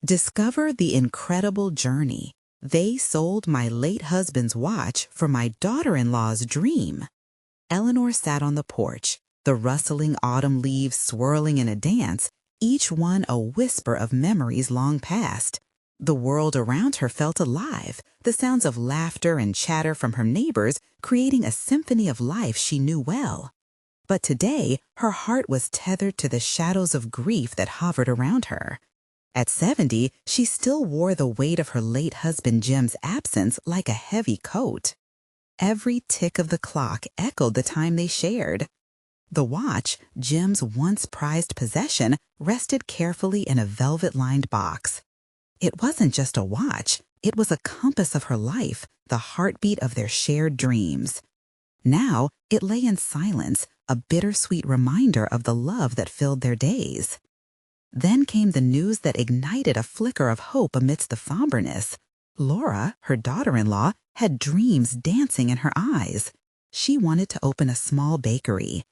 Discover the incredible journey. They sold my late husband's watch for my daughter-in-law's dream. Eleanor sat on the porch, the rustling autumn leaves swirling in a dance, each one a whisper of memories long past. The world around her felt alive, the sounds of laughter and chatter from her neighbors creating a symphony of life she knew well. But today, her heart was tethered to the shadows of grief that hovered around her. At 70, she still wore the weight of her late husband Jim's absence like a heavy coat. Every tick of the clock echoed the time they shared. The watch, Jim's once prized possession, rested carefully in a velvet-lined box. It wasn't just a watch, it was a compass of her life, the heartbeat of their shared dreams. Now, it lay in silence, a bittersweet reminder of the love that filled their days. Then came the news that ignited a flicker of hope amidst the somberness. Laura, her daughter-in-law, had dreams dancing in her eyes. She wanted to open a small bakery.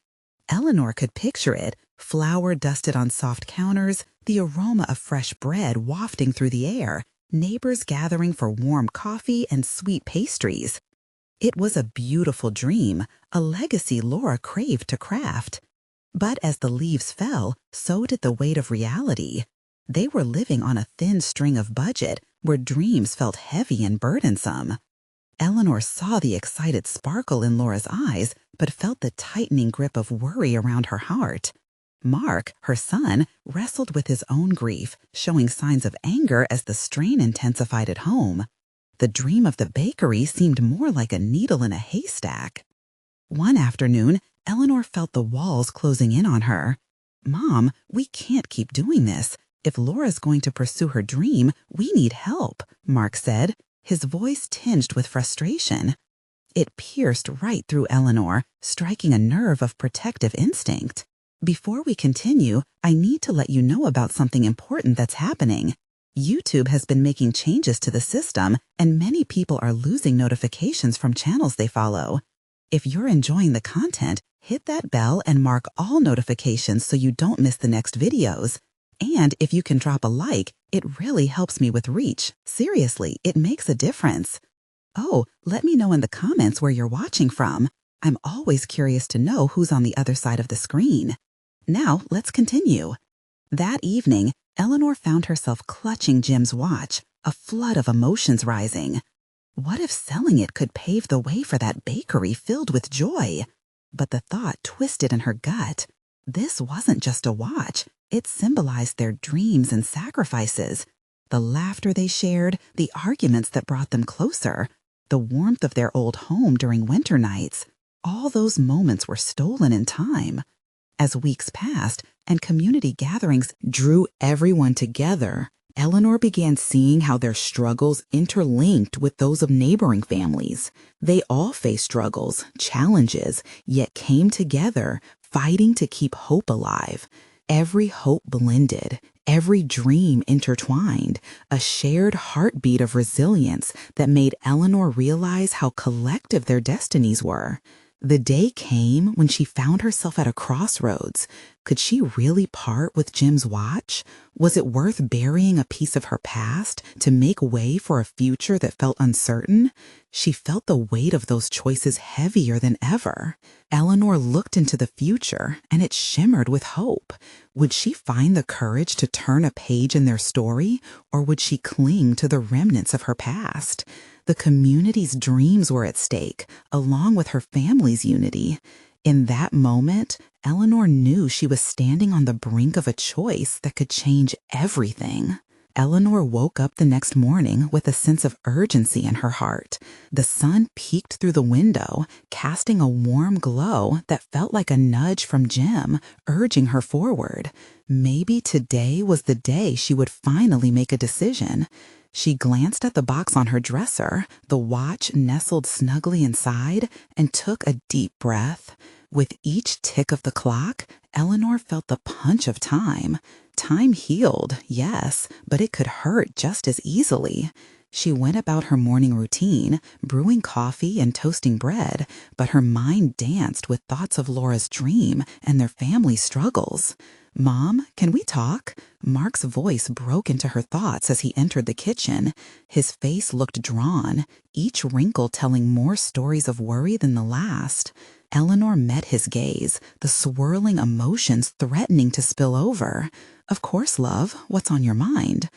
Eleanor could picture it, flour dusted on soft counters, the aroma of fresh bread wafting through the air, neighbors gathering for warm coffee and sweet pastries. It was a beautiful dream, a legacy Laura craved to craft. But as the leaves fell, so did the weight of reality. They were living on a thin string of budget where dreams felt heavy and burdensome. Eleanor saw the excited sparkle in Laura's eyes, but felt the tightening grip of worry around her heart. Mark, her son, wrestled with his own grief, showing signs of anger as the strain intensified at home. The dream of the bakery seemed more like a needle in a haystack. One afternoon, Eleanor felt the walls closing in on her. "Mom, we can't keep doing this. If Laura's going to pursue her dream, we need help," Mark said, his voice tinged with frustration. It pierced right through Eleanor, striking a nerve of protective instinct. "Before we continue, I need to let you know about something important that's happening. YouTube has been making changes to the system, and many people are losing notifications from channels they follow. If you're enjoying the content, hit that bell and mark all notifications so you don't miss the next videos. And if you can drop a like, it really helps me with reach. Seriously, it makes a difference. Oh, let me know in the comments where you're watching from. I'm always curious to know who's on the other side of the screen. Now, let's continue." That evening, Eleanor found herself clutching Jim's watch, a flood of emotions rising. What if selling it could pave the way for that bakery filled with joy? But the thought twisted in her gut. This wasn't just a watch. It symbolized their dreams and sacrifices. The laughter they shared, the arguments that brought them closer, the warmth of their old home during winter nights. All those moments were stolen in time. As weeks passed and community gatherings drew everyone together, Eleanor began seeing how their struggles interlinked with those of neighboring families. They all faced struggles, challenges, yet came together, fighting to keep hope alive. Every hope blended, every dream intertwined, a shared heartbeat of resilience that made Eleanor realize how collective their destinies were. The day came when she found herself at a crossroads. Could she really part with Jim's watch? Was it worth burying a piece of her past to make way for a future that felt uncertain? She felt the weight of those choices heavier than ever. Eleanor looked into the future, and it shimmered with hope. Would she find the courage to turn a page in their story, or would she cling to the remnants of her past? The community's dreams were at stake, along with her family's unity. In that moment, Eleanor knew she was standing on the brink of a choice that could change everything. Eleanor woke up the next morning with a sense of urgency in her heart. The sun peeked through the window, casting a warm glow that felt like a nudge from Jim, urging her forward. Maybe today was the day she would finally make a decision. She glanced at the box on her dresser, the watch nestled snugly inside, and took a deep breath. With each tick of the clock, Eleanor felt the punch of time. Time healed, yes, but it could hurt just as easily. She went about her morning routine, brewing coffee and toasting bread, but her mind danced with thoughts of Laura's dream and their family struggles. "Mom, can we talk?" Mark's voice broke into her thoughts as he entered the kitchen. His face looked drawn, each wrinkle telling more stories of worry than the last. Eleanor met his gaze, the swirling emotions threatening to spill over. "Of course, love. What's on your mind?"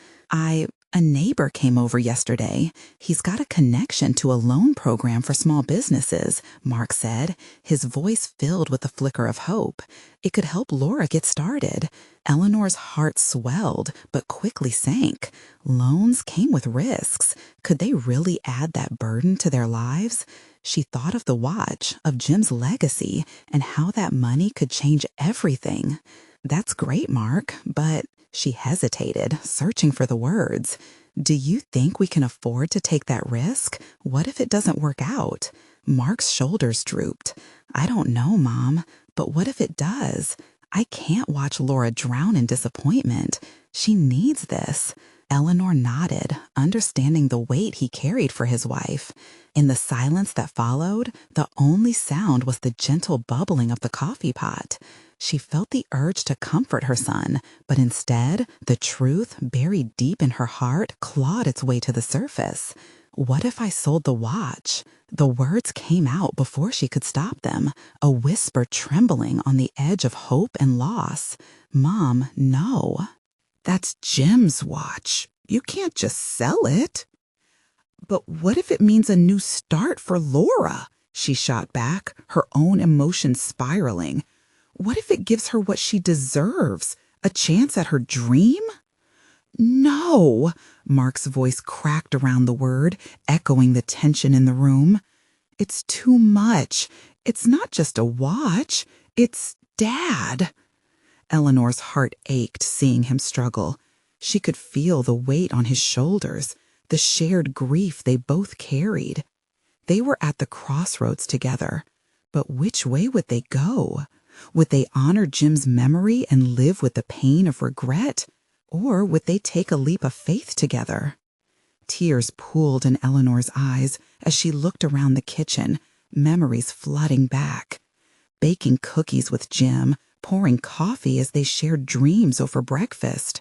A neighbor came over yesterday. He's got a connection to a loan program for small businesses," Mark said, his voice filled with a flicker of hope. It could help Laura get started. Eleanor's heart swelled, but quickly sank. Loans came with risks. Could they really add that burden to their lives? She thought of the watch, of Jim's legacy, and how that money could change everything. "That's great, Mark, but..." She hesitated, searching for the words. "Do you think we can afford to take that risk? What if it doesn't work out?" Mark's shoulders drooped. "I don't know, Mom, but what if it does? I can't watch Laura drown in disappointment. She needs this." Eleanor nodded, understanding the weight he carried for his wife. In the silence that followed, the only sound was the gentle bubbling of the coffee pot. She felt the urge to comfort her son, but instead, the truth, buried deep in her heart, clawed its way to the surface. "What if I sold the watch?" The words came out before she could stop them, a whisper trembling on the edge of hope and loss. "Mom, no." "That's Jim's watch. You can't just sell it." "But what if it means a new start for Laura?" she shot back, her own emotions spiraling. "What if it gives her what she deserves? A chance at her dream?" "No!" Mark's voice cracked around the word, echoing the tension in the room. "It's too much. It's not just a watch. It's Dad." Eleanor's heart ached seeing him struggle. She could feel the weight on his shoulders, the shared grief they both carried. They were at the crossroads together, but which way would they go? Would they honor Jim's memory and live with the pain of regret, or would they take a leap of faith together? Tears pooled in Eleanor's eyes as she looked around the kitchen, memories flooding back. Baking cookies with Jim, pouring coffee as they shared dreams over breakfast.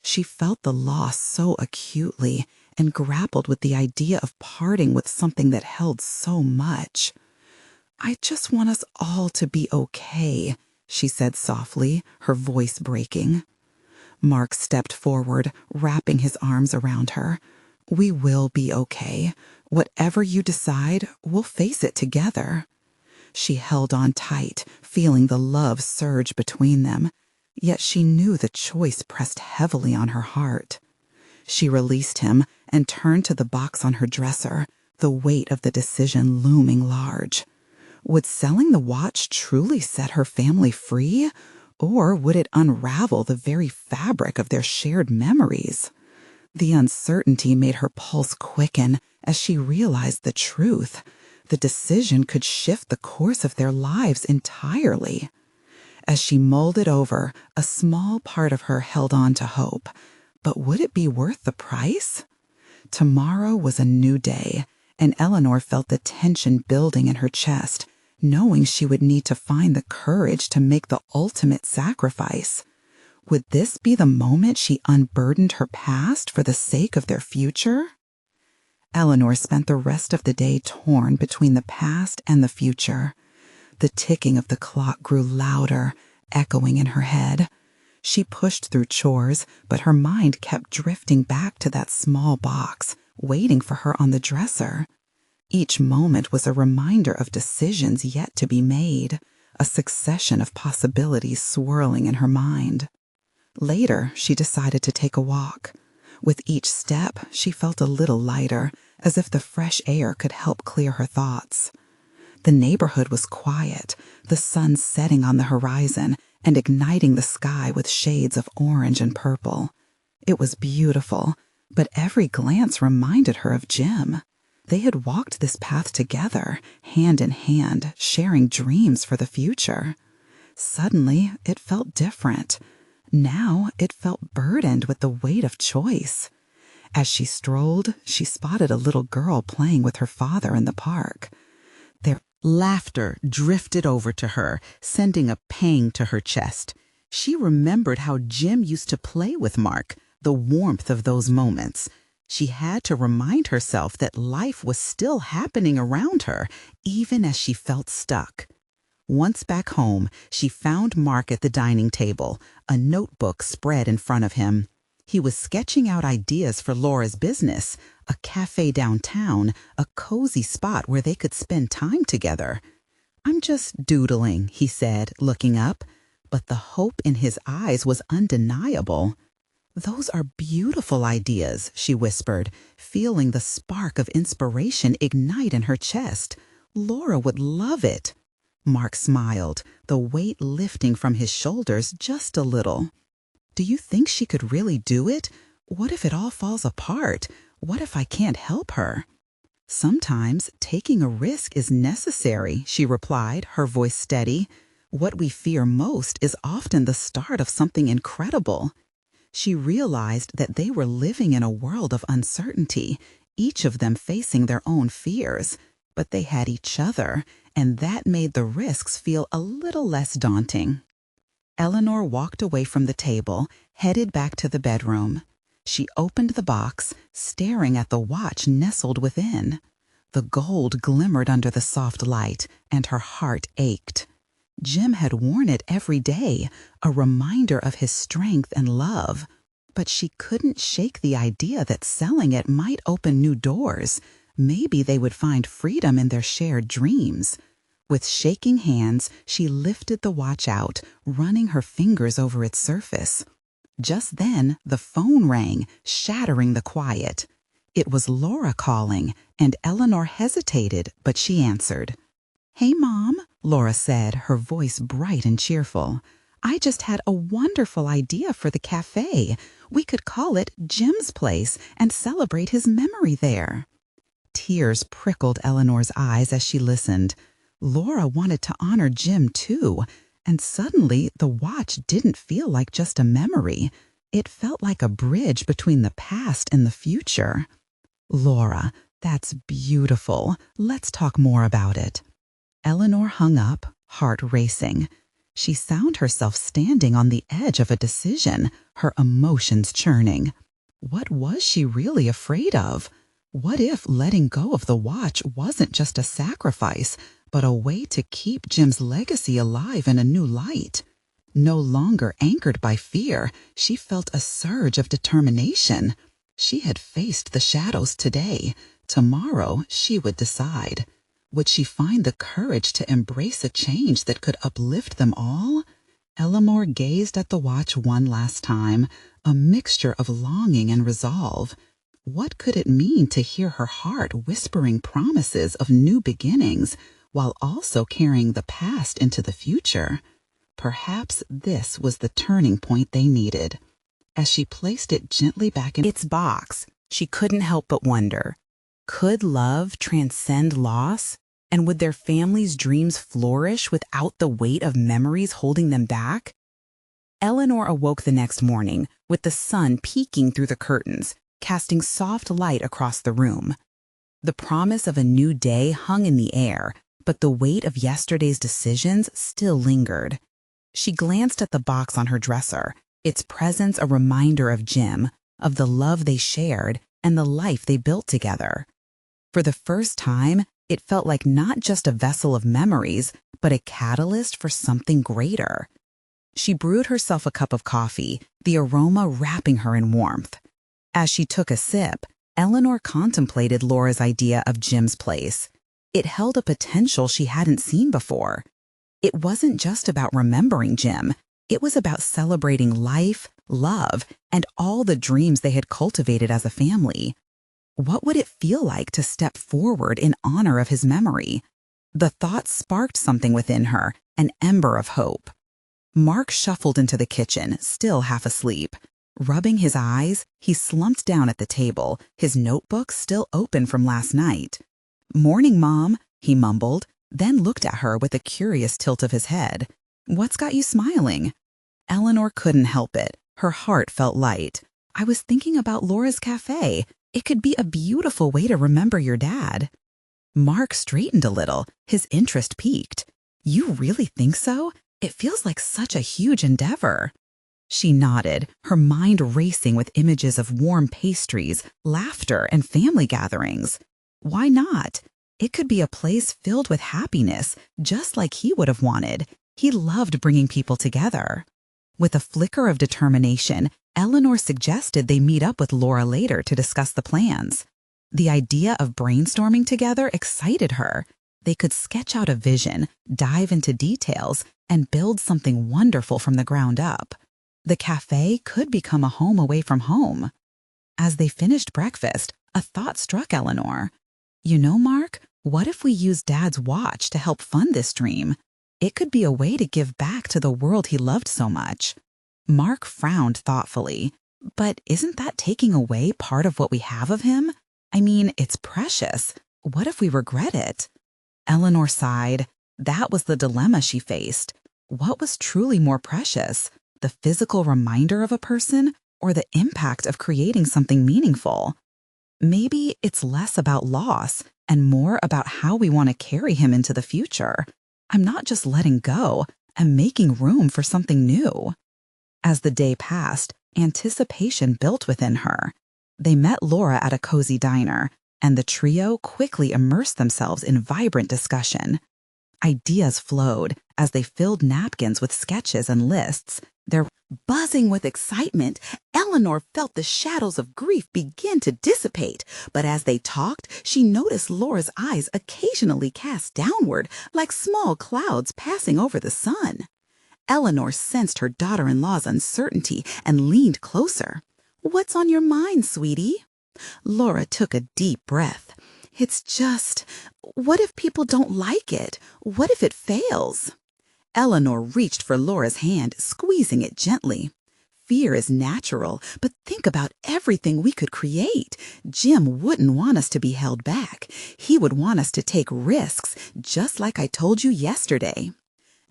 She felt the loss so acutely and grappled with the idea of parting with something that held so much. "I just want us all to be okay," she said softly, her voice breaking. Mark stepped forward, wrapping his arms around her. "We will be okay. Whatever you decide, we'll face it together." She held on tight, feeling the love surge between them, yet she knew the choice pressed heavily on her heart. She released him and turned to the box on her dresser, the weight of the decision looming large. Would selling the watch truly set her family free, or would it unravel the very fabric of their shared memories? The uncertainty made her pulse quicken as she realized the truth. The decision could shift the course of their lives entirely. As she mulled it over, a small part of her held on to hope. But would it be worth the price? Tomorrow was a new day, and Eleanor felt the tension building in her chest, knowing she would need to find the courage to make the ultimate sacrifice. Would this be the moment she unburdened her past for the sake of their future? Eleanor spent the rest of the day torn between the past and the future. The ticking of the clock grew louder, echoing in her head. She pushed through chores, but her mind kept drifting back to that small box, waiting for her on the dresser. Each moment was a reminder of decisions yet to be made, a succession of possibilities swirling in her mind. Later, she decided to take a walk. With each step, she felt a little lighter, as if the fresh air could help clear her thoughts. The neighborhood was quiet, the sun setting on the horizon and igniting the sky with shades of orange and purple. It was beautiful, but every glance reminded her of Jim. They had walked this path together, hand in hand, sharing dreams for the future. Suddenly, it felt different. Now it felt burdened with the weight of choice. As she strolled, she spotted a little girl playing with her father in the park. Their laughter drifted over to her, sending a pang to her chest. She remembered how Jim used to play with Mark, the warmth of those moments. She had to remind herself that life was still happening around her, even as she felt stuck. Once back home, she found Mark at the dining table, a notebook spread in front of him. He was sketching out ideas for Laura's business, a cafe downtown, a cozy spot where they could spend time together. "I'm just doodling," he said, looking up, but the hope in his eyes was undeniable. "Those are beautiful ideas," she whispered, feeling the spark of inspiration ignite in her chest. "Laura would love it." Mark smiled, the weight lifting from his shoulders just a little. "Do you think she could really do it? What if it all falls apart? What if I can't help her?" "Sometimes taking a risk is necessary," she replied, her voice steady. "What we fear most is often the start of something incredible." She realized that they were living in a world of uncertainty, each of them facing their own fears. But they had each other, and that made the risks feel a little less daunting. Eleanor walked away from the table, headed back to the bedroom. She opened the box, staring at the watch nestled within. The gold glimmered under the soft light, and her heart ached. Jim had worn it every day, a reminder of his strength and love. But she couldn't shake the idea that selling it might open new doors. Maybe they would find freedom in their shared dreams. With shaking hands, she lifted the watch out, running her fingers over its surface. Just then, the phone rang, shattering the quiet. It was Laura calling, and Eleanor hesitated, but she answered. "Hey, Mom," Laura said, her voice bright and cheerful. "I just had a wonderful idea for the cafe. We could call it Jim's Place and celebrate his memory there." Tears prickled Eleanor's eyes as she listened. Laura wanted to honor Jim, too, and suddenly the watch didn't feel like just a memory. It felt like a bridge between the past and the future. "Laura, that's beautiful. Let's talk more about it." Eleanor hung up, heart racing. She found herself standing on the edge of a decision, her emotions churning. What was she really afraid of? What if letting go of the watch wasn't just a sacrifice, but a way to keep Jim's legacy alive in a new light? No longer anchored by fear, she felt a surge of determination. She had faced the shadows today. Tomorrow, she would decide. Would she find the courage to embrace a change that could uplift them all? Eleanor gazed at the watch one last time, a mixture of longing and resolve. What could it mean to hear her heart whispering promises of new beginnings, while also carrying the past into the future? Perhaps this was the turning point they needed. As she placed it gently back in its box, she couldn't help but wonder, could love transcend loss? And would their family's dreams flourish without the weight of memories holding them back? Eleanor awoke the next morning with the sun peeking through the curtains, casting soft light across the room. The promise of a new day hung in the air, but the weight of yesterday's decisions still lingered. She glanced at the box on her dresser, its presence a reminder of Jim, of the love they shared, and the life they built together. For the first time, it felt like not just a vessel of memories, but a catalyst for something greater. She brewed herself a cup of coffee, the aroma wrapping her in warmth. As she took a sip, Eleanor contemplated Laura's idea of Jim's Place. It held a potential she hadn't seen before. It wasn't just about remembering Jim. It was about celebrating life, love, and all the dreams they had cultivated as a family. What would it feel like to step forward in honor of his memory? The thought sparked something within her, an ember of hope. Mark shuffled into the kitchen, still half asleep. Rubbing his eyes, he slumped down at the table, his notebook still open from last night. "Morning, Mom," he mumbled, then looked at her with a curious tilt of his head. "What's got you smiling?" Eleanor couldn't help it. Her heart felt light. "I was thinking about Laura's cafe. It could be a beautiful way to remember your dad." Mark straightened a little, his interest piqued. "You really think so? It feels like such a huge endeavor. She nodded, her mind racing with images of warm pastries, laughter, and family gatherings. Why not? It could be a place filled with happiness, just like he would have wanted. He loved bringing people together. With a flicker of determination, Eleanor suggested they meet up with Laura later to discuss the plans. The idea of brainstorming together excited her. They could sketch out a vision, dive into details, and build something wonderful from the ground up. The cafe could become a home away from home. As they finished breakfast, a thought struck Eleanor. You know, Mark, what if we use Dad's watch to help fund this dream? It could be a way to give back to the world he loved so much. Mark frowned thoughtfully. But isn't that taking away part of what we have of him? I mean, it's precious. What if we regret it? Eleanor sighed. That was the dilemma she faced. What was truly more precious? The physical reminder of a person or the impact of creating something meaningful? Maybe it's less about loss and more about how we want to carry him into the future. I'm not just letting go, I'm making room for something new. As the day passed, anticipation built within her. They met Laura at a cozy diner, and the trio quickly immersed themselves in vibrant discussion. Ideas flowed as they filled napkins with sketches and lists. Their buzzing with excitement, Eleanor felt the shadows of grief begin to dissipate, but as they talked, she noticed Laura's eyes occasionally cast downward like small clouds passing over the sun. Eleanor sensed her daughter-in-law's uncertainty and leaned closer. "What's on your mind, sweetie?" Laura took a deep breath. "It's just, what if people don't like it? What if it fails?" Eleanor reached for Laura's hand, squeezing it gently. "Fear is natural, but think about everything we could create. Jim wouldn't want us to be held back. He would want us to take risks, just like I told you yesterday."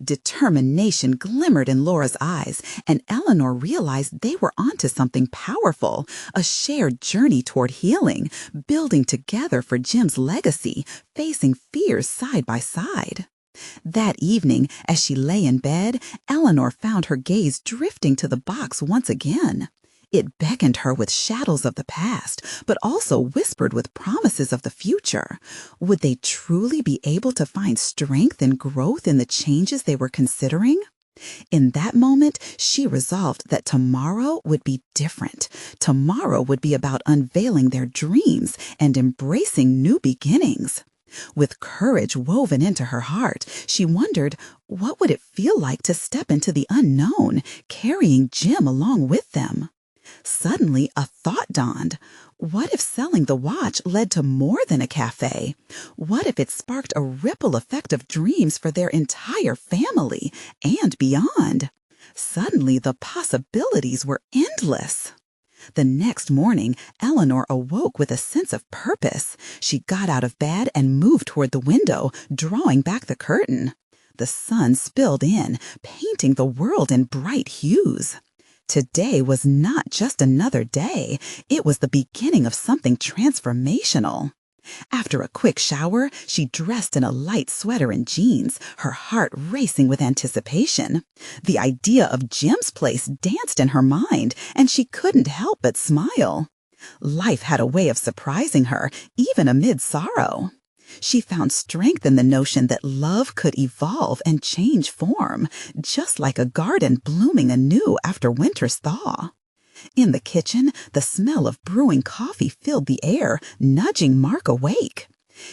Determination glimmered in Laura's eyes, and Eleanor realized they were onto something powerful, a shared journey toward healing, building together for Jim's legacy, facing fears side by side. That evening, as she lay in bed, Eleanor found her gaze drifting to the box once again. It beckoned her with shadows of the past, but also whispered with promises of the future. Would they truly be able to find strength and growth in the changes they were considering? In that moment, she resolved that tomorrow would be different. Tomorrow would be about unveiling their dreams and embracing new beginnings. With courage woven into her heart, she wondered, what would it feel like to step into the unknown, carrying Jim along with them? Suddenly, a thought dawned. What if selling the watch led to more than a cafe? What if it sparked a ripple effect of dreams for their entire family and beyond? Suddenly, the possibilities were endless. The next morning, Eleanor awoke with a sense of purpose. She got out of bed and moved toward the window, drawing back the curtain. The sun spilled in, painting the world in bright hues. Today was not just another day, it was the beginning of something transformational. After a quick shower, she dressed in a light sweater and jeans, her heart racing with anticipation. The idea of Jim's place danced in her mind, and she couldn't help but smile. Life had a way of surprising her, even amid sorrow. She found strength in the notion that love could evolve and change form, just like a garden blooming anew after winter's thaw. In the kitchen, the smell of brewing coffee filled the air, nudging Mark awake.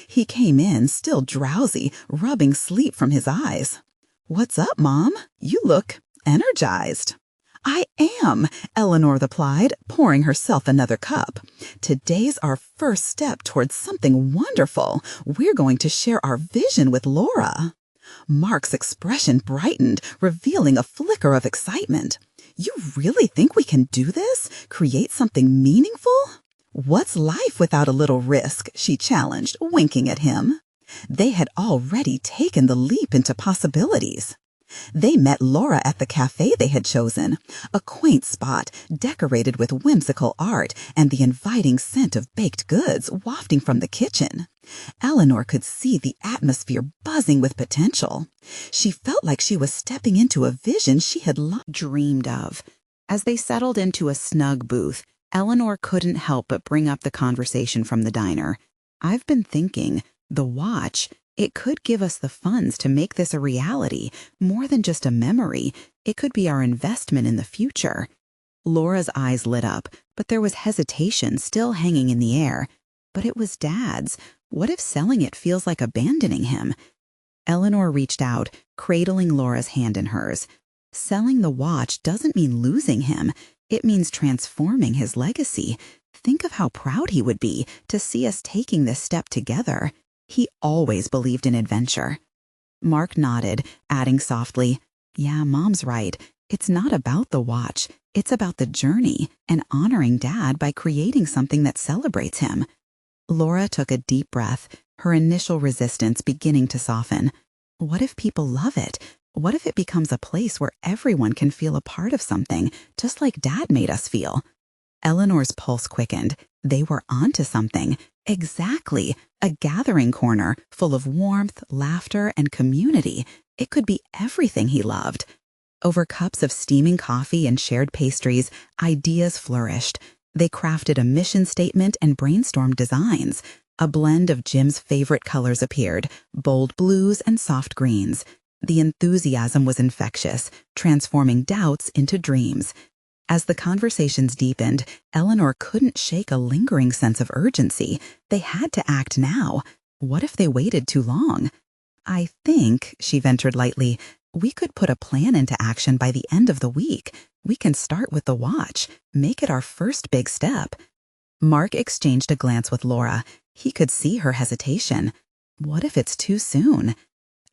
He came in, still drowsy, rubbing sleep from his eyes. "What's up, Mom? You look energized." "I am," Eleanor replied, pouring herself another cup. "Today's our first step towards something wonderful. We're going to share our vision with Laura." Mark's expression brightened, revealing a flicker of excitement. "You really think we can do this? Create something meaningful?" "What's life without a little risk?" she challenged, winking at him. They had already taken the leap into possibilities. They met Laura at the cafe they had chosen, a quaint spot decorated with whimsical art and the inviting scent of baked goods wafting from the kitchen. Eleanor could see the atmosphere buzzing with potential. She felt like she was stepping into a vision she had long dreamed of. As they settled into a snug booth, Eleanor couldn't help but bring up the conversation from the diner. "I've been thinking, the watch, it could give us the funds to make this a reality, more than just a memory. It could be our investment in the future." Laura's eyes lit up, but there was hesitation still hanging in the air. But it was Dad's. What if selling it feels like abandoning him? Eleanor reached out, cradling Laura's hand in hers. Selling the watch doesn't mean losing him. It means transforming his legacy. Think of how proud he would be to see us taking this step together. He always believed in adventure. Mark nodded, adding softly, "Yeah, Mom's right. It's not about the watch. It's about the journey and honoring Dad by creating something that celebrates him." Laura took a deep breath, her initial resistance beginning to soften. What if people love it? What if it becomes a place where everyone can feel a part of something, just like Dad made us feel? Eleanor's pulse quickened. They were onto something. Exactly. A gathering corner full of warmth, laughter, and community. It could be everything he loved. Over cups of steaming coffee and shared pastries, ideas flourished. They crafted a mission statement and brainstormed designs. A blend of Jim's favorite colors appeared, bold blues and soft greens. The enthusiasm was infectious, transforming doubts into dreams. As the conversations deepened, Eleanor couldn't shake a lingering sense of urgency. They had to act now. What if they waited too long? "I think," she ventured lightly, "we could put a plan into action by the end of the week. We can start with the watch, make it our first big step." Mark exchanged a glance with Laura. He could see her hesitation. What if it's too soon?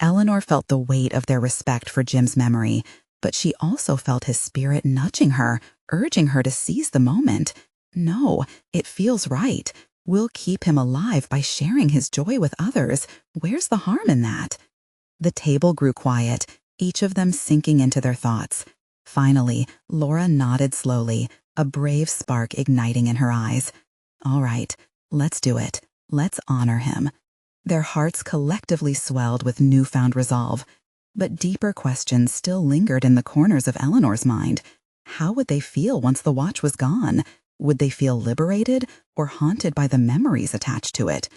Eleanor felt the weight of their respect for Jim's memory, but she also felt his spirit nudging her, urging her to seize the moment. "No, it feels right. We'll keep him alive by sharing his joy with others. Where's the harm in that?" The table grew quiet, each of them sinking into their thoughts. Finally, Laura nodded slowly, a brave spark igniting in her eyes. "All right, let's do it. Let's honor him." Their hearts collectively swelled with newfound resolve. But deeper questions still lingered in the corners of Eleanor's mind. How would they feel once the watch was gone? Would they feel liberated or haunted by the memories attached to it?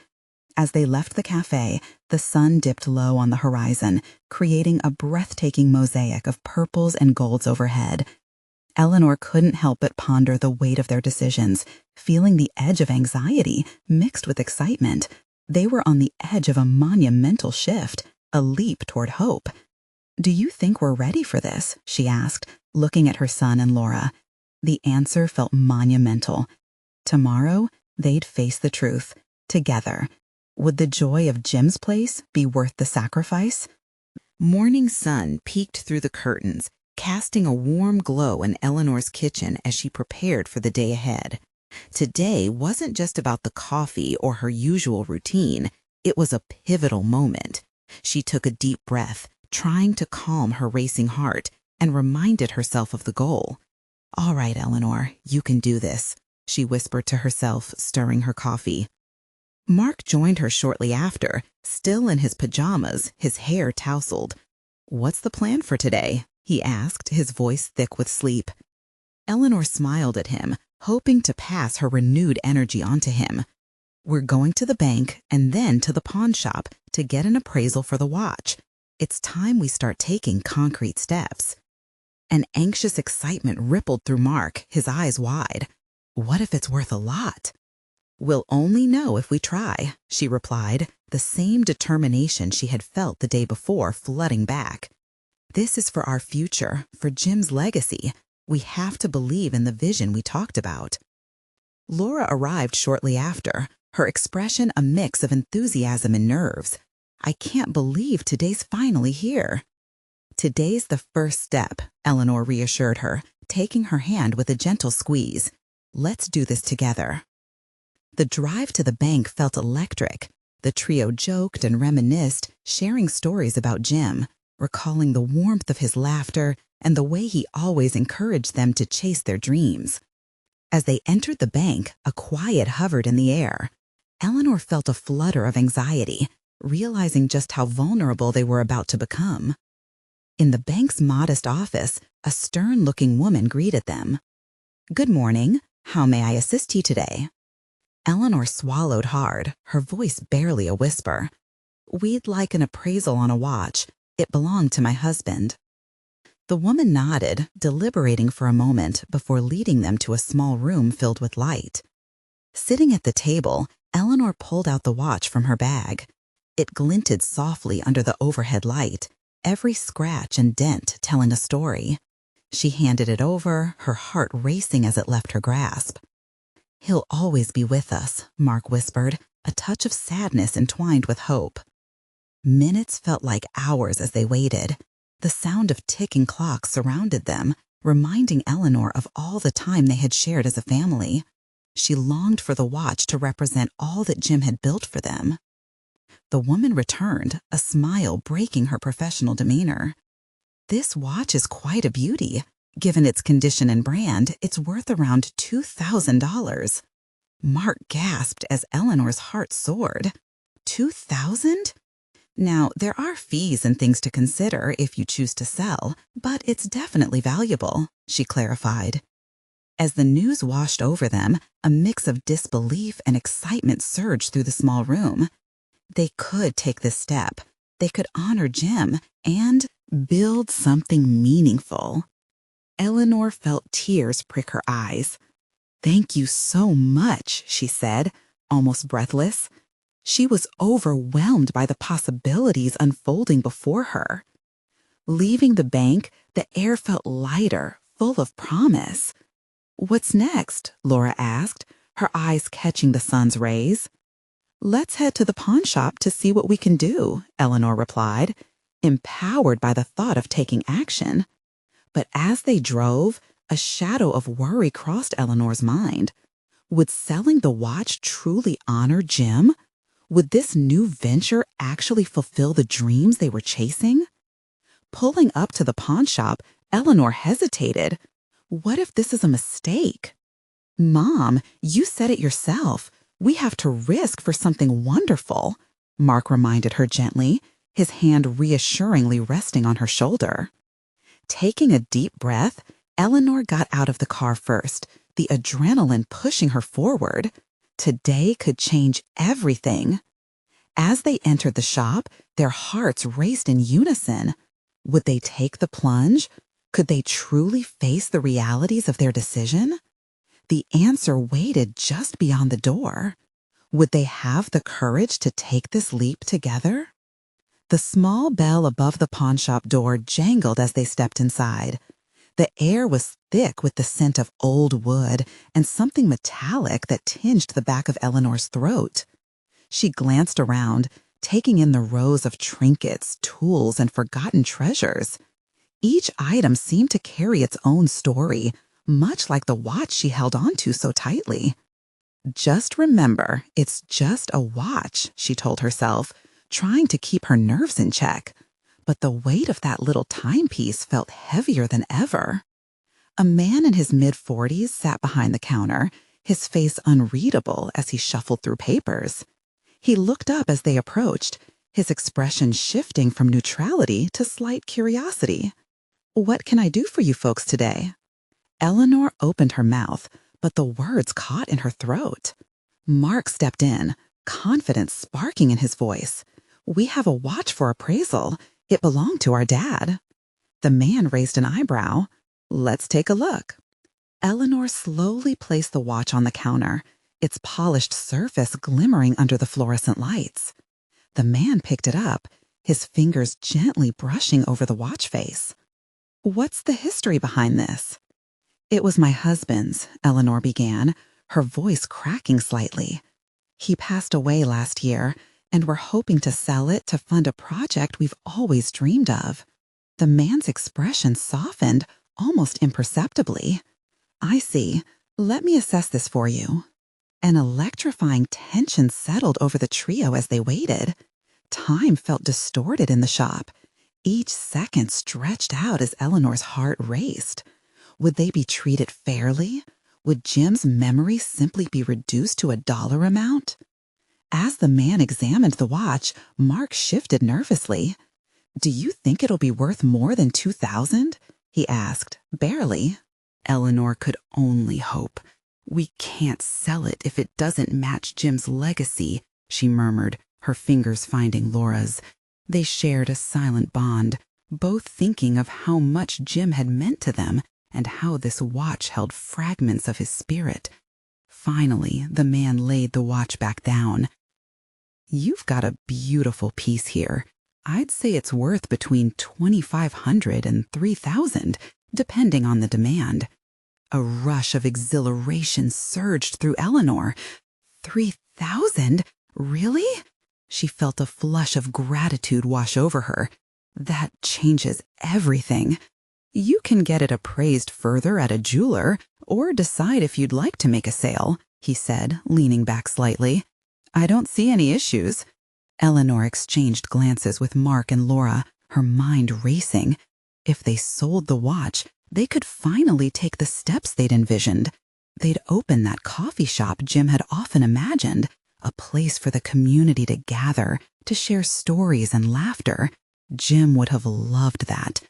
As they left the cafe, the sun dipped low on the horizon, creating a breathtaking mosaic of purples and golds overhead. Eleanor couldn't help but ponder the weight of their decisions, feeling the edge of anxiety mixed with excitement. They were on the edge of a monumental shift, a leap toward hope. "Do you think we're ready for this?" she asked, looking at her son and Laura. The answer felt monumental. Tomorrow, they'd face the truth, together. Would the joy of Jim's place be worth the sacrifice? Morning sun peeked through the curtains, casting a warm glow in Eleanor's kitchen as she prepared for the day ahead. Today wasn't just about the coffee or her usual routine. It was a pivotal moment. She took a deep breath, trying to calm her racing heart, and reminded herself of the goal. "All right, Eleanor, you can do this," she whispered to herself, stirring her coffee. Mark joined her shortly after, still in his pajamas, his hair tousled. "What's the plan for today?" he asked, his voice thick with sleep. Eleanor smiled at him, hoping to pass her renewed energy onto him. "We're going to the bank and then to the pawn shop to get an appraisal for the watch. It's time we start taking concrete steps." An anxious excitement rippled through Mark, his eyes wide. "What if it's worth a lot?" "We'll only know if we try," she replied, the same determination she had felt the day before flooding back. "This is for our future, for Jim's legacy. We have to believe in the vision we talked about." Laura arrived shortly after, her expression a mix of enthusiasm and nerves. "I can't believe today's finally here." "Today's the first step," Eleanor reassured her, taking her hand with a gentle squeeze. "Let's do this together." The drive to the bank felt electric. The trio joked and reminisced, sharing stories about Jim, recalling the warmth of his laughter and the way he always encouraged them to chase their dreams. As they entered the bank, a quiet hovered in the air. Eleanor felt a flutter of anxiety, realizing just how vulnerable they were about to become. In the bank's modest office, a stern-looking woman greeted them. "Good morning. How may I assist you today?" Eleanor swallowed hard, her voice barely a whisper. "We'd like an appraisal on a watch. It belonged to my husband." The woman nodded, deliberating for a moment before leading them to a small room filled with light. Sitting at the table, Eleanor pulled out the watch from her bag. It glinted softly under the overhead light, every scratch and dent telling a story. She handed it over, her heart racing as it left her grasp. "He'll always be with us," Mark whispered, a touch of sadness entwined with hope. Minutes felt like hours as they waited. The sound of ticking clocks surrounded them, reminding Eleanor of all the time they had shared as a family. She longed for the watch to represent all that Jim had built for them. The woman returned, a smile breaking her professional demeanor. "This watch is quite a beauty. Given its condition and brand, it's worth around $2,000. Mark gasped as Eleanor's heart soared. $2,000? Now, there are fees and things to consider if you choose to sell, but it's definitely valuable, she clarified. As the news washed over them, a mix of disbelief and excitement surged through the small room. They could take this step. They could honor Jim and build something meaningful. Eleanor felt tears prick her eyes. "Thank you so much," she said, almost breathless. She was overwhelmed by the possibilities unfolding before her. Leaving the bank, the air felt lighter, full of promise. "What's next?" Laura asked, her eyes catching the sun's rays. "Let's head to the pawn shop to see what we can do," Eleanor replied, empowered by the thought of taking action. But as they drove, a shadow of worry crossed Eleanor's mind. Would selling the watch truly honor Jim? Would this new venture actually fulfill the dreams they were chasing? Pulling up to the pawn shop, Eleanor hesitated. What if this is a mistake? "Mom, you said it yourself. We have to risk for something wonderful," Mark reminded her gently, his hand reassuringly resting on her shoulder. Taking a deep breath, Eleanor got out of the car first, the adrenaline pushing her forward. Today could change everything. As they entered the shop, their hearts raced in unison. Would they take the plunge? Could they truly face the realities of their decision? The answer waited just beyond the door. Would they have the courage to take this leap together? The small bell above the pawnshop door jangled as they stepped inside. The air was thick with the scent of old wood and something metallic that tinged the back of Eleanor's throat. She glanced around, taking in the rows of trinkets, tools, and forgotten treasures. Each item seemed to carry its own story, much like the watch she held onto so tightly. "Just remember, it's just a watch," she told herself, trying to keep her nerves in check. But the weight of that little timepiece felt heavier than ever. A man in his mid-40s sat behind the counter, his face unreadable as he shuffled through papers. He looked up as they approached, his expression shifting from neutrality to slight curiosity. "What can I do for you folks today?" Eleanor opened her mouth, but the words caught in her throat. Mark stepped in, confidence sparking in his voice. "We have a watch for appraisal. It belonged to our dad." The man raised an eyebrow. "Let's take a look." Eleanor slowly placed the watch on the counter, its polished surface glimmering under the fluorescent lights. The man picked it up, his fingers gently brushing over the watch face. "What's the history behind this?" "It was my husband's," Eleanor began, her voice cracking slightly. "He passed away last year, and we're hoping to sell it to fund a project we've always dreamed of." The man's expression softened, almost imperceptibly. "I see. Let me assess this for you." An electrifying tension settled over the trio as they waited. Time felt distorted in the shop. Each second stretched out as Eleanor's heart raced. Would they be treated fairly? Would Jim's memory simply be reduced to a dollar amount? As the man examined the watch, Mark shifted nervously. "Do you think it'll be worth more than 2,000?" he asked, barely. Eleanor could only hope. "We can't sell it if it doesn't match Jim's legacy," she murmured, her fingers finding Laura's. They shared a silent bond, both thinking of how much Jim had meant to them and how this watch held fragments of his spirit. Finally, the man laid the watch back down. "You've got a beautiful piece here. I'd say it's worth between 2,500 and 3,000, depending on the demand." A rush of exhilaration surged through Eleanor. 3,000? Really? She felt a flush of gratitude wash over her. That changes everything. "You can get it appraised further at a jeweler, or decide if you'd like to make a sale," he said, leaning back slightly. "I don't see any issues." Eleanor exchanged glances with Mark and Laura, her mind racing. If they sold the watch, they could finally take the steps they'd envisioned. They'd open that coffee shop Jim had often imagined, a place for the community to gather, to share stories and laughter. Jim would have loved that.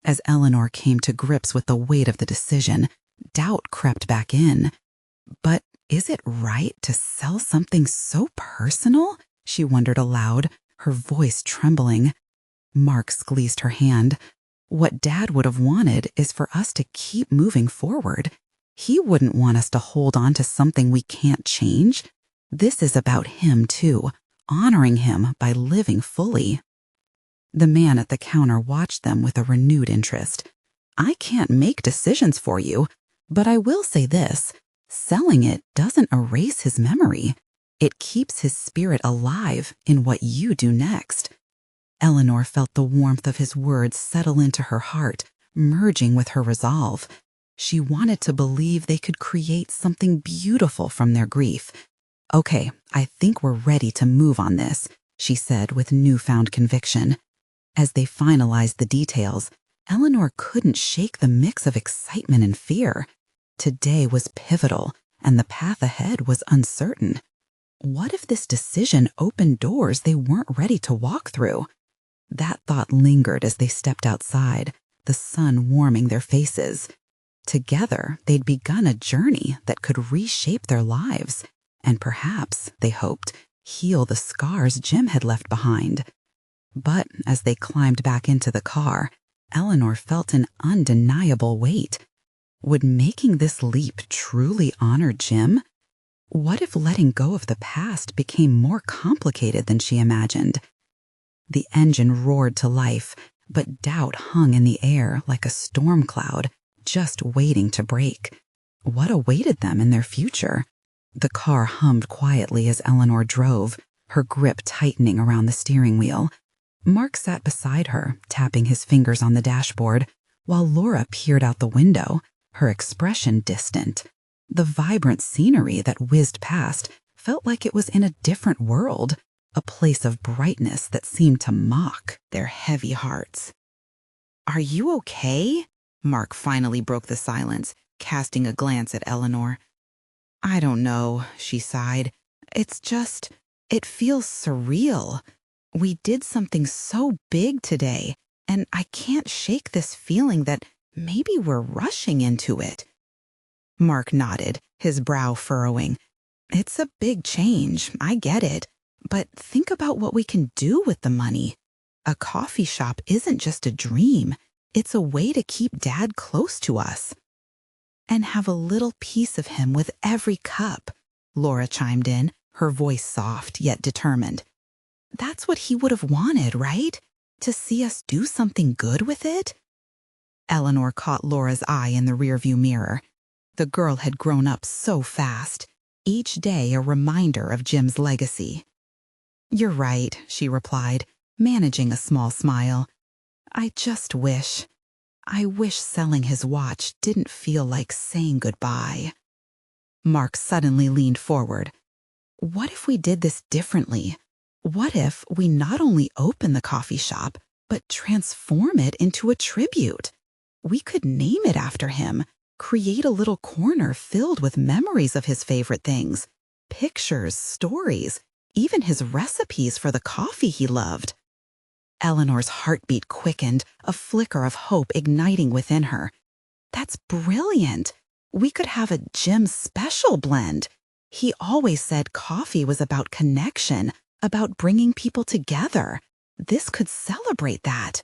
As Eleanor came to grips with the weight of the decision, doubt crept back in. But is it right to sell something so personal? She wondered aloud, her voice trembling. Mark squeezed her hand. "What Dad would have wanted is for us to keep moving forward. He wouldn't want us to hold on to something we can't change. This is about him, too, honoring him by living fully." The man at the counter watched them with a renewed interest. "I can't make decisions for you, but I will say this. Selling it doesn't erase his memory. It keeps his spirit alive in what you do next." Eleanor felt the warmth of his words settle into her heart, merging with her resolve. She wanted to believe they could create something beautiful from their grief. "Okay, I think we're ready to move on this," she said with newfound conviction. As they finalized the details, Eleanor couldn't shake the mix of excitement and fear. Today was pivotal, and the path ahead was uncertain. What if this decision opened doors they weren't ready to walk through? That thought lingered as they stepped outside, the sun warming their faces. Together, they'd begun a journey that could reshape their lives, and perhaps, they hoped, heal the scars Jim had left behind. But as they climbed back into the car, Eleanor felt an undeniable weight. Would making this leap truly honor Jim? What if letting go of the past became more complicated than she imagined? The engine roared to life, but doubt hung in the air like a storm cloud, just waiting to break. What awaited them in their future? The car hummed quietly as Eleanor drove, her grip tightening around the steering wheel. Mark sat beside her, tapping his fingers on the dashboard, while Laura peered out the window, her expression distant. The vibrant scenery that whizzed past felt like it was in a different world, a place of brightness that seemed to mock their heavy hearts. "Are you okay?" Mark finally broke the silence, casting a glance at Eleanor. "I don't know," she sighed. It feels surreal. We did something so big today, and I can't shake this feeling that maybe we're rushing into it." Mark nodded, his brow furrowing. "It's a big change, I get it. But think about what we can do with the money. A coffee shop isn't just a dream. It's a way to keep Dad close to us." "And have a little piece of him with every cup," Laura chimed in, her voice soft yet determined. "That's what he would have wanted, right? To see us do something good with it?" Eleanor caught Laura's eye in the rearview mirror. The girl had grown up so fast, each day a reminder of Jim's legacy. "You're right," she replied, managing a small smile. I wish selling his watch didn't feel like saying goodbye." Mark suddenly leaned forward. "What if we did this differently? What if we not only open the coffee shop, but transform it into a tribute? We could name it after him, create a little corner filled with memories of his favorite things, pictures, stories, even his recipes for the coffee he loved. Eleanor's heartbeat quickened, a flicker of hope igniting within her. That's brilliant. We could have a Jim special blend. He always said coffee was about connection, about bringing people together. This could celebrate that.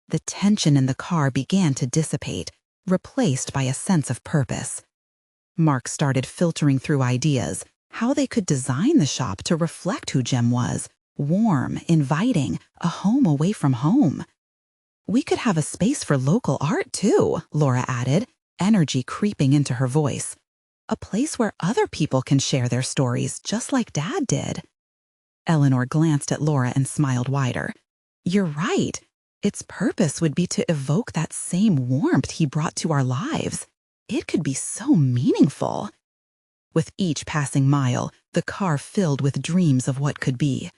The tension in the car began to dissipate, replaced by a sense of purpose. Mark started filtering through ideas, how they could design the shop to reflect who Jim was, warm, inviting, a home away from home. We could have a space for local art, too, Laura added, energy creeping into her voice. A place where other people can share their stories, just like Dad did. Eleanor glanced at Laura and smiled wider. You're right. Its purpose would be to evoke that same warmth he brought to our lives. It could be so meaningful. With each passing mile, the car filled with dreams of what could be.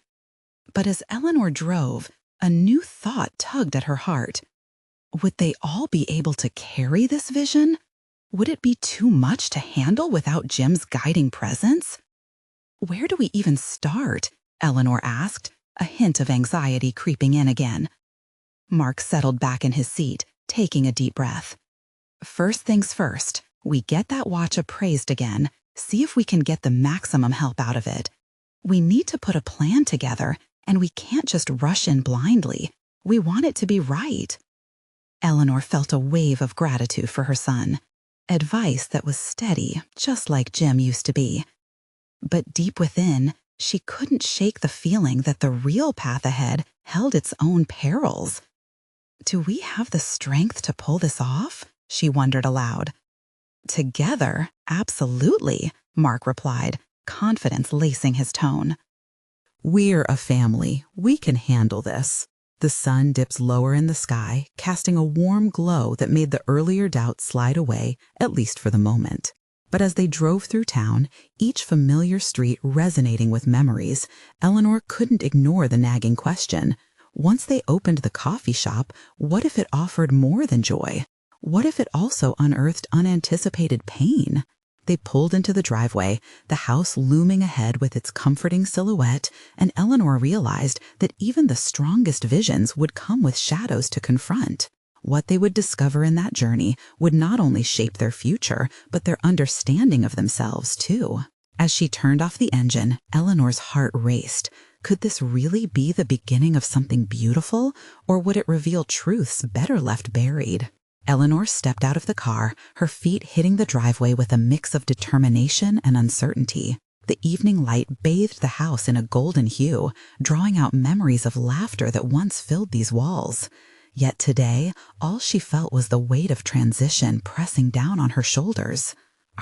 But as Eleanor drove, a new thought tugged at her heart. Would they all be able to carry this vision? Would it be too much to handle without Jim's guiding presence? Where do we even start? Eleanor asked, a hint of anxiety creeping in again. Mark settled back in his seat, taking a deep breath. First things first, we get that watch appraised again, see if we can get the maximum help out of it. We need to put a plan together, and we can't just rush in blindly. We want it to be right. Eleanor felt a wave of gratitude for her son. Advice that was steady, just like Jim used to be. But deep within, she couldn't shake the feeling that the real path ahead held its own perils. Do we have the strength to pull this off? She wondered aloud. Together, absolutely, Mark replied, confidence lacing his tone. We're a family. We can handle this. The sun dips lower in the sky, casting a warm glow that made the earlier doubt slide away, at least for the moment. But as they drove through town, each familiar street resonating with memories, Eleanor couldn't ignore the nagging question. Once they opened the coffee shop, what if it offered more than joy? What if it also unearthed unanticipated pain? They pulled into the driveway, the house looming ahead with its comforting silhouette, and Eleanor realized that even the strongest visions would come with shadows to confront. What they would discover in that journey would not only shape their future, but their understanding of themselves, too. As she turned off the engine, Eleanor's heart raced. Could this really be the beginning of something beautiful, or would it reveal truths better left buried? Eleanor stepped out of the car, her feet hitting the driveway with a mix of determination and uncertainty. The evening light bathed the house in a golden hue, drawing out memories of laughter that once filled these walls. Yet today, all she felt was the weight of transition pressing down on her shoulders.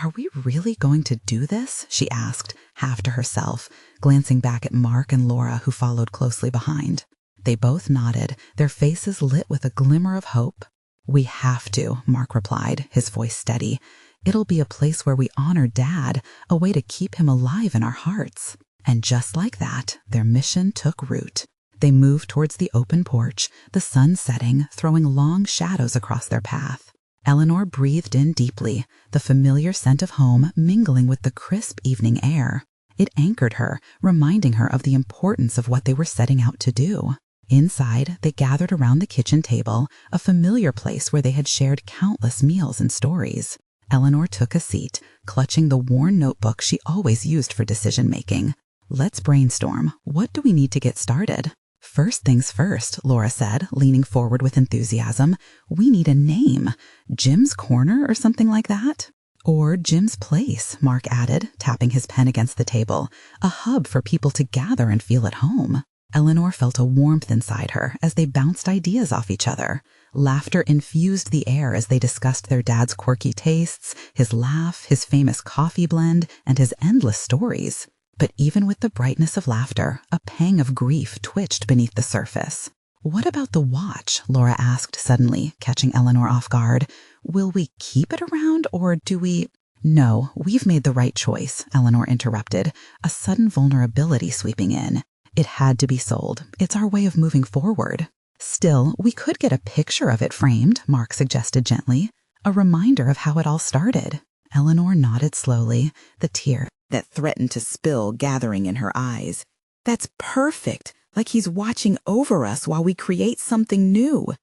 Are we really going to do this? She asked, half to herself, glancing back at Mark and Laura, who followed closely behind. They both nodded, their faces lit with a glimmer of hope. We have to, Mark replied, his voice steady. It'll be a place where we honor Dad, a way to keep him alive in our hearts. And just like that, their mission took root. They moved towards the open porch, the sun setting, throwing long shadows across their path. Eleanor breathed in deeply, the familiar scent of home mingling with the crisp evening air. It anchored her, reminding her of the importance of what they were setting out to do. Inside, they gathered around the kitchen table, a familiar place where they had shared countless meals and stories. Eleanor took a seat, clutching the worn notebook she always used for decision-making. Let's brainstorm. What do we need to get started? First things first, Laura said, leaning forward with enthusiasm. We need a name. Jim's Corner or something like that? Or Jim's Place, Mark added, tapping his pen against the table. A hub for people to gather and feel at home. Eleanor felt a warmth inside her as they bounced ideas off each other. Laughter infused the air as they discussed their dad's quirky tastes, his laugh, his famous coffee blend, and his endless stories. But even with the brightness of laughter, a pang of grief twitched beneath the surface. What about the watch? Laura asked suddenly, catching Eleanor off guard. Will we keep it around, or do we... No, we've made the right choice, Eleanor interrupted, a sudden vulnerability sweeping in. It had to be sold. It's our way of moving forward. Still, we could get a picture of it framed, Mark suggested gently. A reminder of how it all started. Eleanor nodded slowly, the tears that threatened to spill gathering in her eyes. "That's perfect, like he's watching over us while we create something new."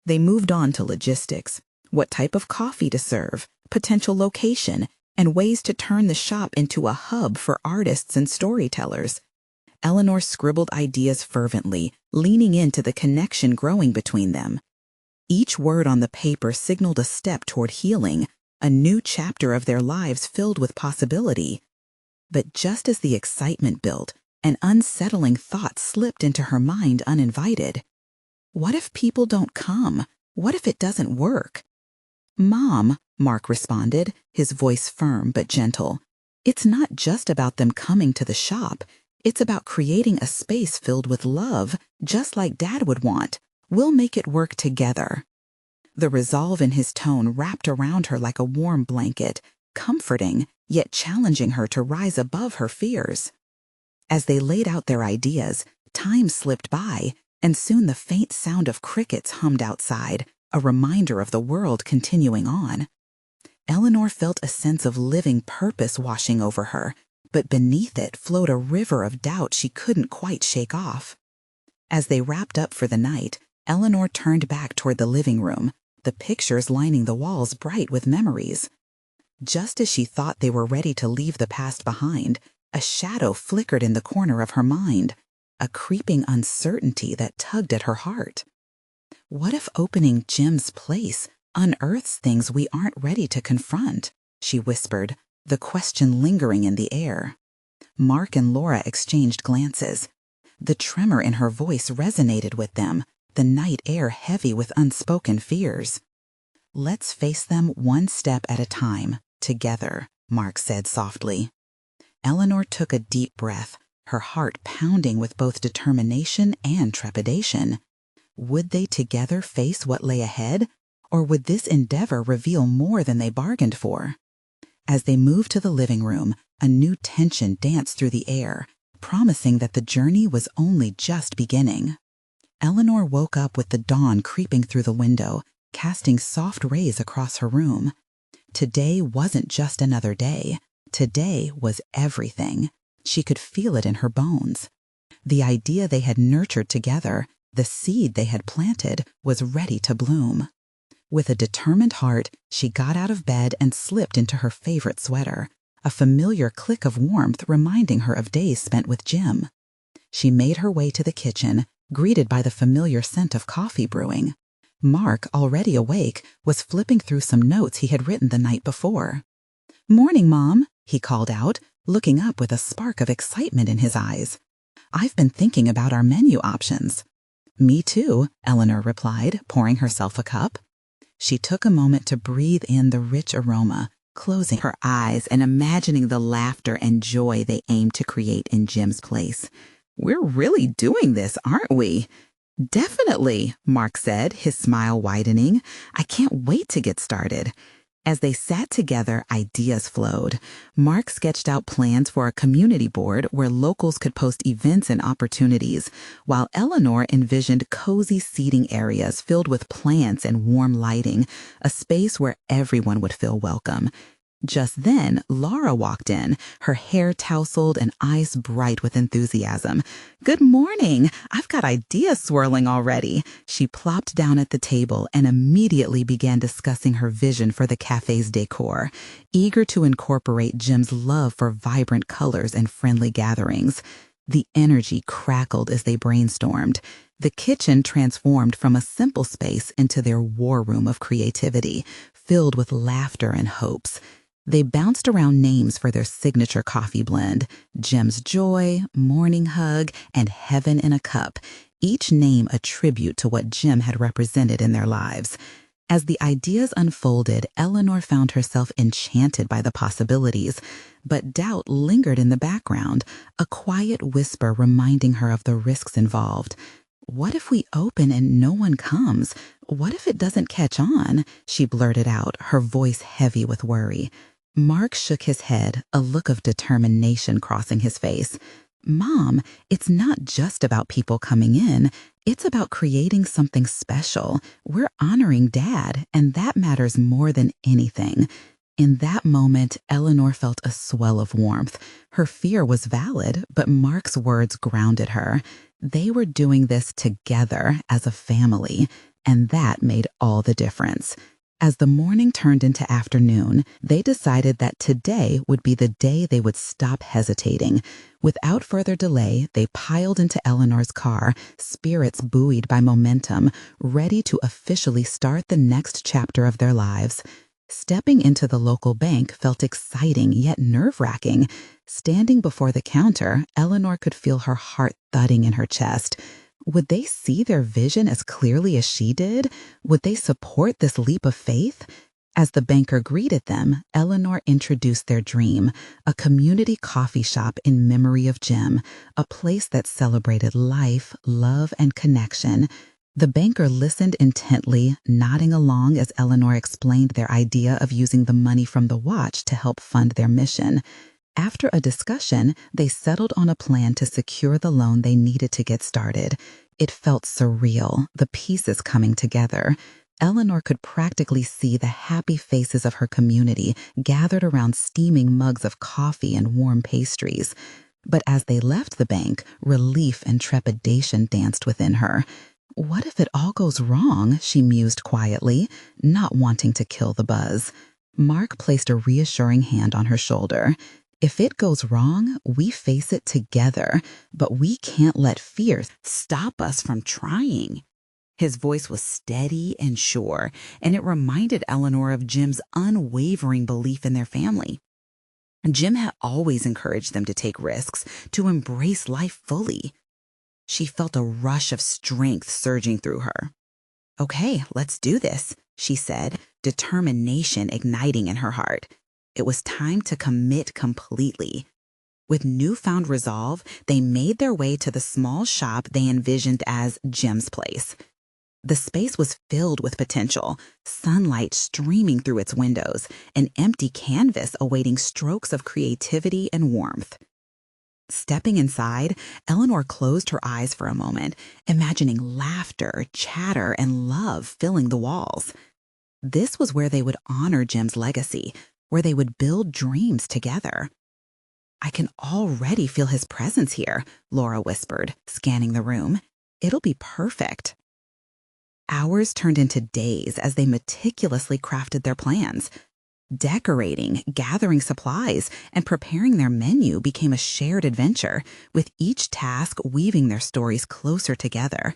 They moved on to logistics: what type of coffee to serve, potential location, and ways to turn the shop into a hub for artists and storytellers. Eleanor scribbled ideas fervently, leaning into the connection growing between them. Each word on the paper signaled a step toward healing, a new chapter of their lives filled with possibility. But just as the excitement built, an unsettling thought slipped into her mind uninvited. What if people don't come? What if it doesn't work? "Mom," Mark responded, his voice firm but gentle, "it's not just about them coming to the shop. It's about creating a space filled with love, just like Dad would want. We'll make it work together." The resolve in his tone wrapped around her like a warm blanket, comforting, yet challenging her to rise above her fears. As they laid out their ideas, time slipped by, and soon the faint sound of crickets hummed outside, a reminder of the world continuing on. Eleanor felt a sense of living purpose washing over her, but beneath it flowed a river of doubt she couldn't quite shake off. As they wrapped up for the night, Eleanor turned back toward the living room, the pictures lining the walls bright with memories. Just as she thought they were ready to leave the past behind, a shadow flickered in the corner of her mind, a creeping uncertainty that tugged at her heart. What if opening Jim's place unearths things we aren't ready to confront? She whispered, the question lingering in the air. Mark and Laura exchanged glances. The tremor in her voice resonated with them, the night air heavy with unspoken fears. "Let's face them one step at a time, together," Mark said softly. Eleanor took a deep breath, her heart pounding with both determination and trepidation. Would they together face what lay ahead, or would this endeavor reveal more than they bargained for? As they moved to the living room, a new tension danced through the air, promising that the journey was only just beginning. Eleanor woke up with the dawn creeping through the window, casting soft rays across her room. Today wasn't just another day. Today was everything. She could feel it in her bones. The idea they had nurtured together, the seed they had planted, was ready to bloom. With a determined heart, she got out of bed and slipped into her favorite sweater, a familiar click of warmth reminding her of days spent with Jim. She made her way to the kitchen, greeted by the familiar scent of coffee brewing. Mark, already awake, was flipping through some notes he had written the night before. "Morning, Mom," he called out, looking up with a spark of excitement in his eyes. "I've been thinking about our menu options." "Me too," Eleanor replied, pouring herself a cup. She took a moment to breathe in the rich aroma, closing her eyes and imagining the laughter and joy they aimed to create in Jim's place. "We're really doing this, aren't we?" "Definitely," Mark said, his smile widening. "I can't wait to get started." As they sat together, ideas flowed. Mark sketched out plans for a community board where locals could post events and opportunities, while Eleanor envisioned cozy seating areas filled with plants and warm lighting, a space where everyone would feel welcome. Just then, Laura walked in, her hair tousled and eyes bright with enthusiasm. "Good morning! I've got ideas swirling already." She plopped down at the table and immediately began discussing her vision for the cafe's decor, eager to incorporate Jim's love for vibrant colors and friendly gatherings. The energy crackled as they brainstormed. The kitchen transformed from a simple space into their war room of creativity, filled with laughter and hopes. They bounced around names for their signature coffee blend: Jim's Joy, Morning Hug, and Heaven in a Cup, each name a tribute to what Jim had represented in their lives. As the ideas unfolded, Eleanor found herself enchanted by the possibilities, but doubt lingered in the background, a quiet whisper reminding her of the risks involved. "What if we open and no one comes? What if it doesn't catch on?" she blurted out, her voice heavy with worry. Mark shook his head, a look of determination crossing his face. "Mom, it's not just about people coming in. It's about creating something special. We're honoring Dad, and that matters more than anything. In that moment, Eleanor felt a swell of warmth. Her fear was valid, but Mark's words grounded her. They were doing this together as a family, and that made all the difference. As the morning turned into afternoon, they decided that today would be the day they would stop hesitating. Without further delay, they piled into Eleanor's car, spirits buoyed by momentum, ready to officially start the next chapter of their lives. Stepping into the local bank felt exciting yet nerve-wracking. Standing before the counter, Eleanor could feel her heart thudding in her chest. Would they see their vision as clearly as she did? Would they support this leap of faith? As the banker greeted them, Eleanor introduced their dream, a community coffee shop in memory of Jim, a place that celebrated life, love, and connection. The banker listened intently, nodding along as Eleanor explained their idea of using the money from the watch to help fund their mission. After a discussion, they settled on a plan to secure the loan they needed to get started. It felt surreal, the pieces coming together. Eleanor could practically see the happy faces of her community gathered around steaming mugs of coffee and warm pastries. But as they left the bank, relief and trepidation danced within her. What if it all goes wrong? She mused quietly, not wanting to kill the buzz. Mark placed a reassuring hand on her shoulder. If it goes wrong, we face it together, but we can't let fear stop us from trying. His voice was steady and sure, and it reminded Eleanor of Jim's unwavering belief in their family. Jim had always encouraged them to take risks, to embrace life fully. She felt a rush of strength surging through her. "Okay, let's do this," she said, determination igniting in her heart. It was time to commit completely. With newfound resolve, they made their way to the small shop they envisioned as Jim's place. The space was filled with potential, sunlight streaming through its windows, an empty canvas awaiting strokes of creativity and warmth. Stepping inside, Eleanor closed her eyes for a moment, imagining laughter, chatter, and love filling the walls. This was where they would honor Jim's legacy, where they would build dreams together. "I can already feel his presence here," Laura whispered, scanning the room. "It'll be perfect." Hours turned into days as they meticulously crafted their plans. Decorating, gathering supplies, and preparing their menu became a shared adventure, with each task weaving their stories closer together.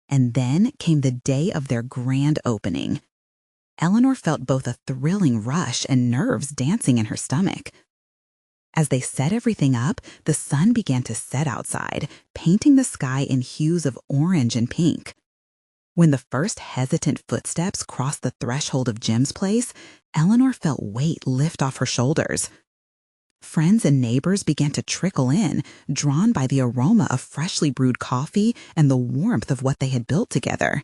And then came the day of their grand opening. Eleanor felt both a thrilling rush and nerves dancing in her stomach. As they set everything up, the sun began to set outside, painting the sky in hues of orange and pink. When the first hesitant footsteps crossed the threshold of Jim's place, Eleanor felt weight lift off her shoulders. Friends and neighbors began to trickle in, drawn by the aroma of freshly brewed coffee and the warmth of what they had built together.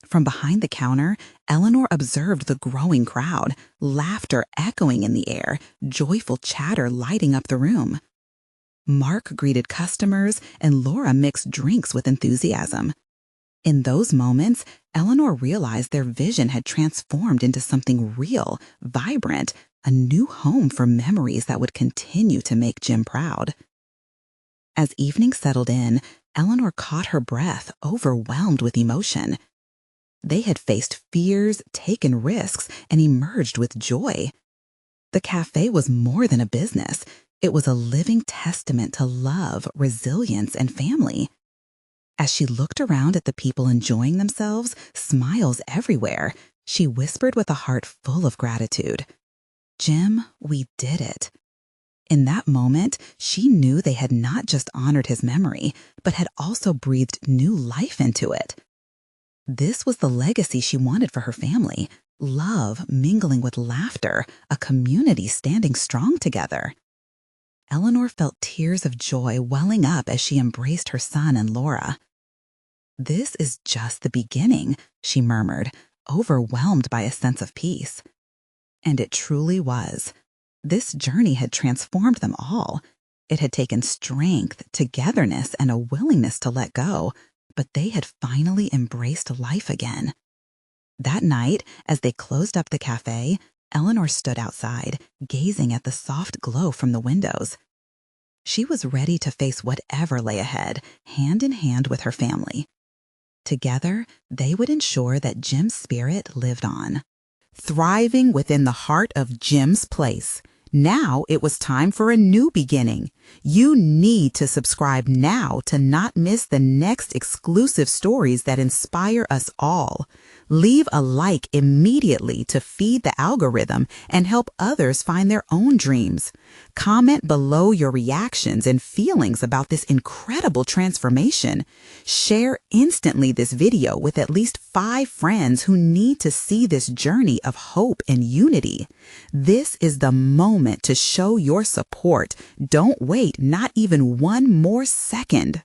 From behind the counter, Eleanor observed the growing crowd, laughter echoing in the air, joyful chatter lighting up the room. Mark greeted customers, and Laura mixed drinks with enthusiasm. In those moments, Eleanor realized their vision had transformed into something real, vibrant, a new home for memories that would continue to make Jim proud. As evening settled in, Eleanor caught her breath, overwhelmed with emotion. They had faced fears, taken risks, and emerged with joy. The cafe was more than a business. It was a living testament to love, resilience, and family. As she looked around at the people enjoying themselves, smiles everywhere, she whispered with a heart full of gratitude, "Jim, we did it." In that moment, she knew they had not just honored his memory, but had also breathed new life into it. This was the legacy she wanted for her family, love mingling with laughter, a community standing strong together. Eleanor felt tears of joy welling up as she embraced her son and Laura. "This is just the beginning," she murmured, overwhelmed by a sense of peace. And it truly was. This journey had transformed them all. It had taken strength, togetherness, and a willingness to let go, but they had finally embraced life again. That night, as they closed up the cafe, Eleanor stood outside, gazing at the soft glow from the windows. She was ready to face whatever lay ahead, hand in hand with her family. Together, they would ensure that Jim's spirit lived on. Thriving within the heart of Jim's place. Now it was time for a new beginning. You need to subscribe now to not miss the next exclusive stories that inspire us all. Leave a like immediately to feed the algorithm and help others find their own dreams. Comment below your reactions and feelings about this incredible transformation. Share instantly this video with at least 5 friends who need to see this journey of hope and unity. This is the moment to show your support. Don't wait not even one more second.